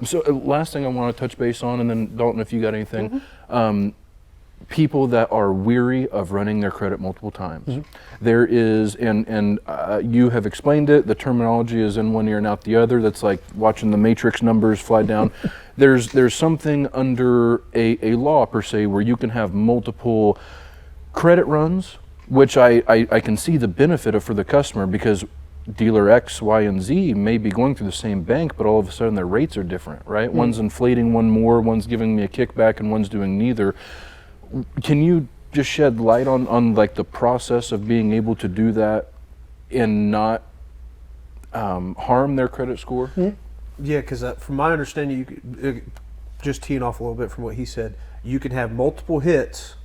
So last thing I want to touch base on, and then Dalton, if you got anything, people that are weary of running their credit multiple times. There is, and you have explained it, the terminology is in one ear and out the other. That's like watching the matrix numbers fly down. There's something under a law per se where you can have multiple credit runs, which I can see the benefit of for the customer, because dealer X, Y, and Z may be going through the same bank, but all of a sudden their rates are different, right? One's inflating one more, one's giving me a kickback, and one's doing neither. Can you just shed light on like the process of being able to do that and not harm their credit score? Yeah, because from my understanding, you could, just teeing off a little bit from what he said, you can have multiple hits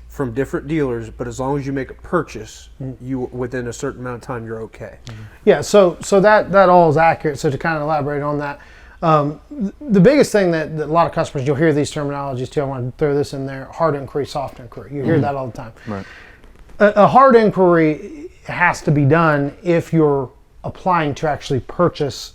from different dealers, but as long as you make a purchase, you within a certain amount of time, you're okay. Yeah, so that all is accurate. So to kind of elaborate on that, the biggest thing that a lot of customers, you'll hear these terminologies too. I want to throw this in there: hard inquiry, soft inquiry. You hear that all the time. Right. A hard inquiry has to be done if you're applying to actually purchase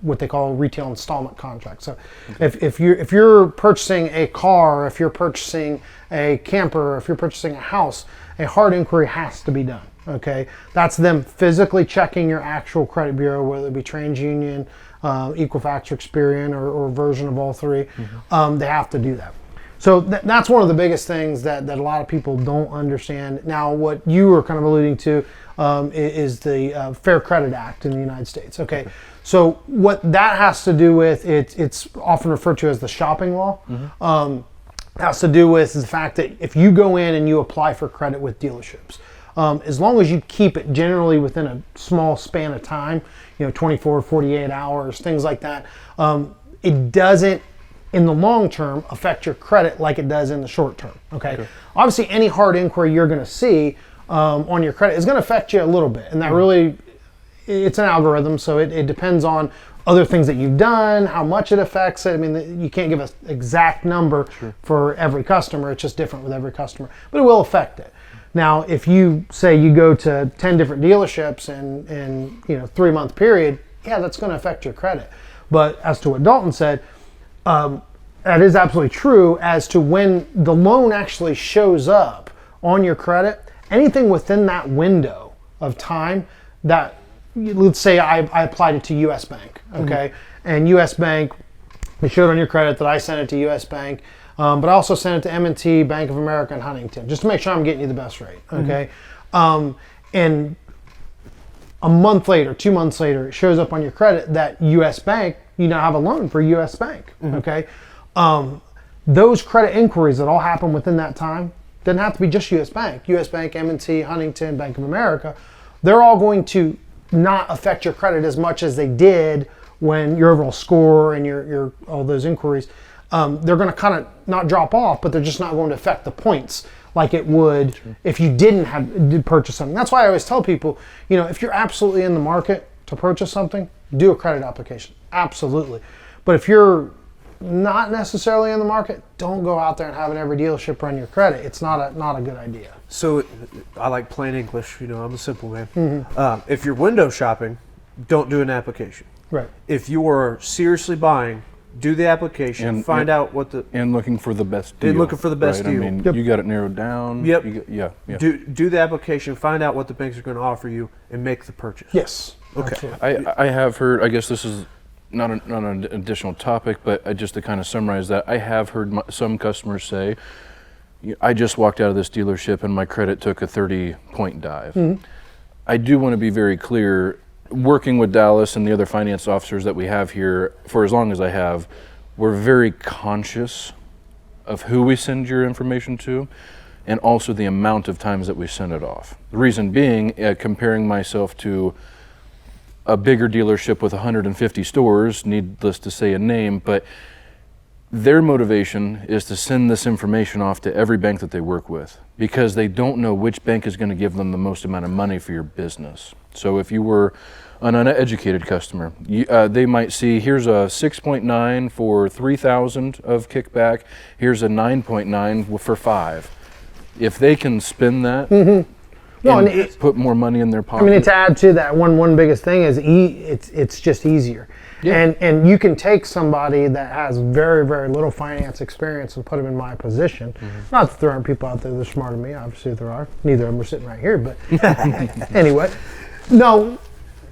what they call a retail installment contract. So if you're purchasing a car, if you're purchasing a camper, if you're purchasing a house, a hard inquiry has to be done. Okay, that's them physically checking your actual credit bureau, whether it be TransUnion, Equifax, or Experian, or version of all three. They have to do that. So that's one of the biggest things that a lot of people don't understand. Now, what you were kind of alluding to is the Fair Credit Act in the United States. Okay, so what that has to do with, it's often referred to as the shopping law. Has to do with the fact that if you go in and you apply for credit with dealerships, as long as you keep it generally within a small span of time, 24, 48 hours, things like that, it doesn't, in the long term, affect your credit like it does in the short term. Okay. Obviously, any hard inquiry you're going to see on your credit is going to affect you a little bit, and that really, it's an algorithm, so it depends on other things that you've done, how much it affects it. I mean, you can't give an exact number for every customer. It's just different with every customer, but it will affect it. Now, if you say you go to 10 different dealerships in 3-month period, yeah, that's going to affect your credit. But as to what Dalton said, that is absolutely true. As to when the loan actually shows up on your credit, anything within that window of time that, let's say I applied it to US Bank, okay? And US Bank, it showed on your credit that I sent it to US Bank, but I also sent it to M&T, Bank of America, and Huntington, just to make sure I'm getting you the best rate, okay? And a month later, 2 months later, it shows up on your credit that US Bank, you now have a loan for US Bank, okay? Those credit inquiries that all happen within that time, doesn't have to be just US Bank, M&T, Huntington, Bank of America, they're all going to not affect your credit as much as they did when your overall score and your all those inquiries, they're going to kind of not drop off, but they're just not going to affect the points like it would if you did purchase something. That's why I always tell people, if you're absolutely in the market to purchase something, do a credit application, absolutely. But if you're not necessarily in the market, don't go out there and have every dealership run your credit. It's not a good idea. So I like plain English. I'm a simple man. If you're window shopping, don't do an application. Right. If you are seriously buying, do the application. And find out what the and looking for the best deal. And looking for the best deal. I mean, you got it narrowed down. Yep. Yeah. Do the application. Find out what the banks are going to offer you, and make the purchase. Yes. Okay. Absolutely. I have heard. I guess this is not an additional topic, but just to kind of summarize that, I have heard some customers say, I just walked out of this dealership and my credit took a 30-point dive. I do want to be very clear, working with Dallas and the other finance officers that we have here for as long as I have, we're very conscious of who we send your information to and also the amount of times that we send it off. The reason being, comparing myself to a bigger dealership with 150 stores, needless to say a name, but their motivation is to send this information off to every bank that they work with because they don't know which bank is going to give them the most amount of money for your business. So if you were an uneducated customer, they might see, here's a 6.9 for 3,000 of kickback, here's a 9.9 for 5. If they can spin that, and put more money in their pocket. I mean, to add to that, one biggest thing is it's just easier. And you can take somebody that has very, very little finance experience and put them in my position. Not that there aren't people out there that are smarter than me. Obviously there are. Neither of them are sitting right here. But anyway, no,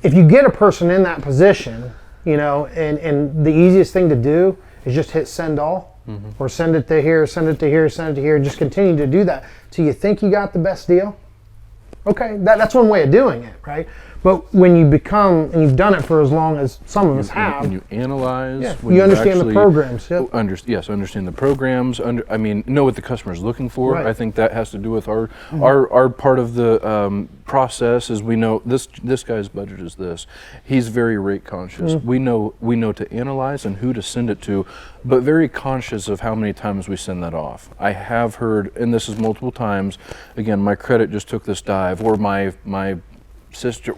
if you get a person in that position, you know, and the easiest thing to do is just hit send all, or send it to here, send it to here, send it to here. Just continue to do that till you think you got the best deal. Okay, that's one way of doing it, right? But when you become, and you've done it for as long as some of us have, when you analyze, yeah, when you understand the actually programs. Yep. Yes, understand the programs. I mean, know what the customer is looking for. Right. I think that has to do with our part of the process. Is we know this guy's budget is this. He's very rate conscious. We know to analyze and who to send it to, but very conscious of how many times we send that off. I have heard, and this is multiple times. Again, my credit just took this dive, or my sister,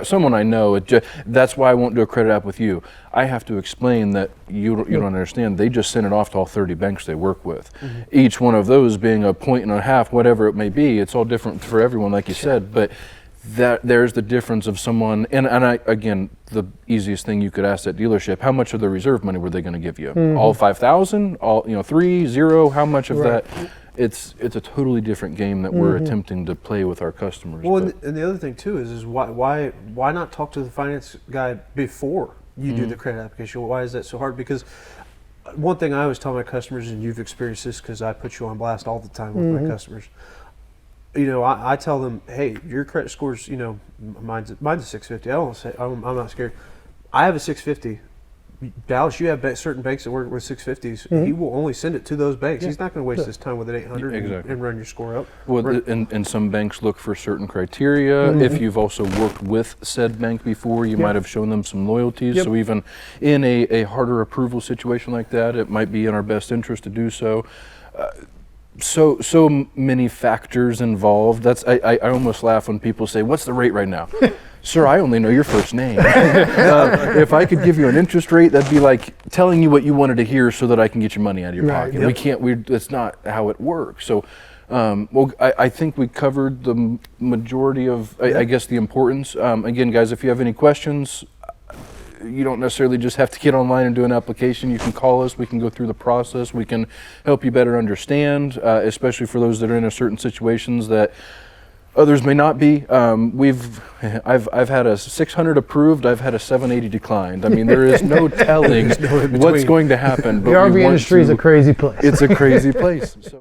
someone I know. That's why I won't do a credit app with you. I have to explain that you don't understand. They just send it off to all 30 banks they work with. Each one of those being a point and a half, whatever it may be. It's all different for everyone, like you said. But there's the difference of someone. And I, again, the easiest thing you could ask that dealership: how much of the reserve money were they going to give you? All 5,000? All 3, 0? How much of that? It's a totally different game that we're attempting to play with our customers. Well, and the other thing too is why not talk to the finance guy before you do the credit application? Why is that so hard? Because one thing I always tell my customers, and you've experienced this because I put you on blast all the time with my customers. You know, I tell them, hey, your credit score's, you know, mine's a 650. I don't say I'm not scared. I have a 650. Dallas, you have certain banks that work with 650s. He will only send it to those banks. He's not going to waste his time with an 800 and run your score up. Well, and some banks look for certain criteria. If you've also worked with said bank before, you might have shown them some loyalties. So even in a harder approval situation like that, it might be in our best interest to do so. So many factors involved. I almost laugh when people say, "What's the rate right now?" Sir, I only know your first name. If I could give you an interest rate, that'd be like telling you what you wanted to hear so that I can get your money out of your pocket. We can't. That's not how it works. So, I think we covered the majority of, I guess, the importance. Again, guys, if you have any questions, you don't necessarily just have to get online and do an application. You can call us. We can go through the process. We can help you better understand, especially for those that are in a certain situations that others may not be. I've had a 600 approved. I've had a 780 declined. I mean, there is no telling what's going to happen. The RV industry is a crazy place. It's a crazy place. So.